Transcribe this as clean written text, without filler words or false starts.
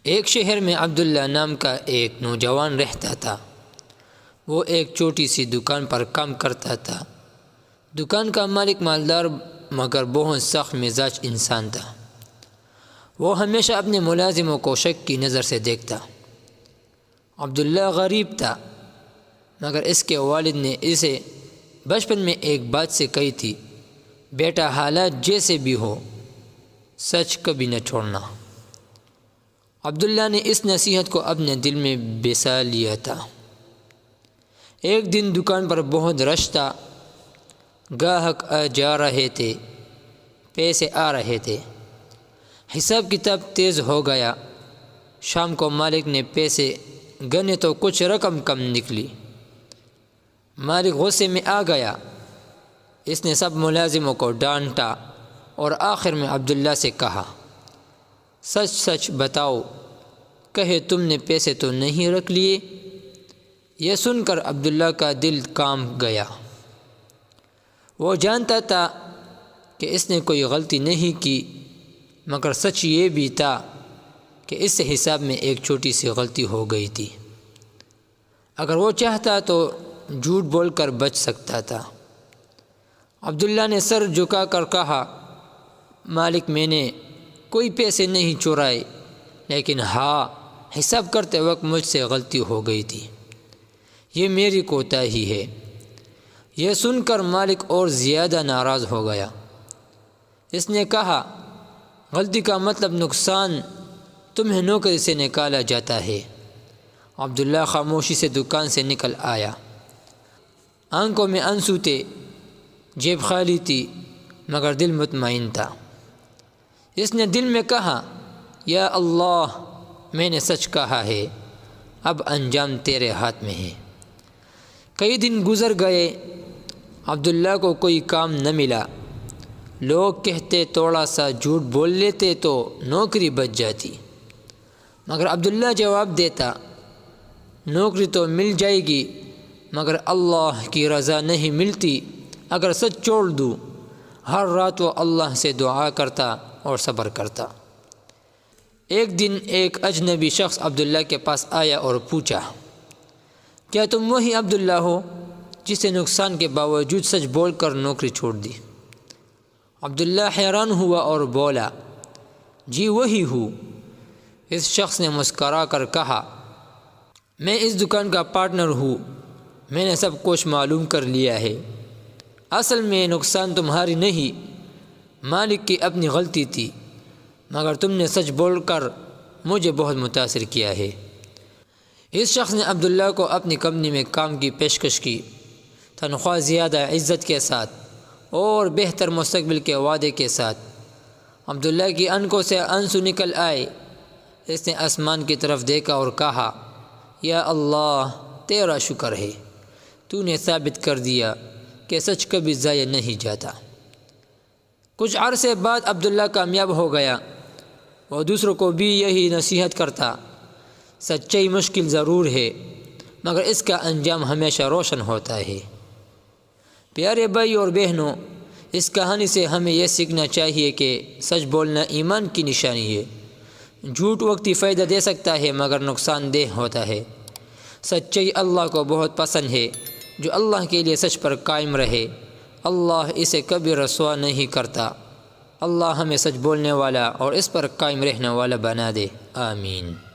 ایک شہر میں عبداللہ نام کا ایک نوجوان رہتا تھا۔ وہ ایک چھوٹی سی دکان پر کام کرتا تھا۔ دکان کا مالک مالدار مگر بہت سخت مزاج انسان تھا۔ وہ ہمیشہ اپنے ملازموں کو شک کی نظر سے دیکھتا۔ عبداللہ غریب تھا، مگر اس کے والد نے اسے بچپن میں ایک بات سے کہی تھی، بیٹا حالات جیسے بھی ہو سچ کبھی نہ چھوڑنا۔ عبداللہ نے اس نصیحت کو اپنے دل میں بسا لیا تھا۔ ایک دن دکان پر بہت رش تھا، گاہک جا رہے تھے، پیسے آ رہے تھے۔ حساب کتاب تیز ہو گیا۔ شام کو مالک نے پیسے گنے تو کچھ رقم کم نکلی۔ مالک غصے میں آ گیا۔ اس نے سب ملازموں کو ڈانٹا اور آخر میں عبداللہ سے کہا، سچ سچ بتاؤ، کہے تم نے پیسے تو نہیں رکھ لیے؟ یہ سن کر عبداللہ کا دل کانپ گیا۔ وہ جانتا تھا کہ اس نے کوئی غلطی نہیں کی، مگر سچ یہ بھی تھا کہ اس حساب میں ایک چھوٹی سی غلطی ہو گئی تھی۔ اگر وہ چاہتا تو جھوٹ بول کر بچ سکتا تھا۔ عبداللہ نے سر جھکا کر کہا، مالک میں نے کوئی پیسے نہیں چرائے، لیکن ہاں، حساب کرتے وقت مجھ سے غلطی ہو گئی تھی، یہ میری کوتاہی ہے۔ یہ سن کر مالک اور زیادہ ناراض ہو گیا۔ اس نے کہا، غلطی کا مطلب نقصان، تمہیں نوکری سے نکالا جاتا ہے۔ عبداللہ خاموشی سے دکان سے نکل آیا۔ آنکھوں میں آنسو تھے، جیب خالی تھی، مگر دل مطمئن تھا۔ اس نے دل میں کہا، یا اللہ، میں نے سچ کہا ہے، اب انجام تیرے ہاتھ میں ہے۔ کئی دن گزر گئے، عبداللہ کو کوئی کام نہ ملا۔ لوگ کہتے تھوڑا سا جھوٹ بول لیتے تو نوکری بچ جاتی، مگر عبداللہ جواب دیتا، نوکری تو مل جائے گی، مگر اللہ کی رضا نہیں ملتی اگر سچ چھوڑ دوں۔ ہر رات وہ اللہ سے دعا کرتا اور صبر کرتا۔ ایک دن ایک اجنبی شخص عبداللہ کے پاس آیا اور پوچھا، کیا تم وہی عبداللہ ہو جس نے نقصان کے باوجود سچ بول کر نوکری چھوڑ دی؟ عبداللہ حیران ہوا اور بولا، جی وہی ہوں۔ اس شخص نے مسکرا کر کہا، میں اس دکان کا پارٹنر ہوں، میں نے سب کچھ معلوم کر لیا ہے۔ اصل میں نقصان تمہاری نہیں، مالک کی اپنی غلطی تھی، مگر تم نے سچ بول کر مجھے بہت متاثر کیا ہے۔ اس شخص نے عبداللہ کو اپنی کمپنی میں کام کی پیشکش کی، تنخواہ زیادہ، عزت کے ساتھ اور بہتر مستقبل کے وعدے کے ساتھ۔ عبداللہ کی آنکھوں سے آنسو نکل آئے۔ اس نے آسمان کی طرف دیکھا اور کہا، یا اللہ، تیرا شکر ہے، تو نے ثابت کر دیا کہ سچ کبھی ضائع نہیں جاتا۔ کچھ عرصے بعد عبداللہ کامیاب ہو گیا۔ وہ دوسروں کو بھی یہی نصیحت کرتا، سچائی مشکل ضرور ہے، مگر اس کا انجام ہمیشہ روشن ہوتا ہے۔ پیارے بھائی اور بہنوں، اس کہانی سے ہمیں یہ سیکھنا چاہیے کہ سچ بولنا ایمان کی نشانی ہے۔ جھوٹ وقتی فائدہ دے سکتا ہے مگر نقصان دہ ہوتا ہے۔ سچائی اللہ کو بہت پسند ہے۔ جو اللہ کے لیے سچ پر قائم رہے، اللہ اسے کبھی رسوا نہیں کرتا۔ اللہ ہمیں سچ بولنے والا اور اس پر قائم رہنے والا بنا دے، آمین۔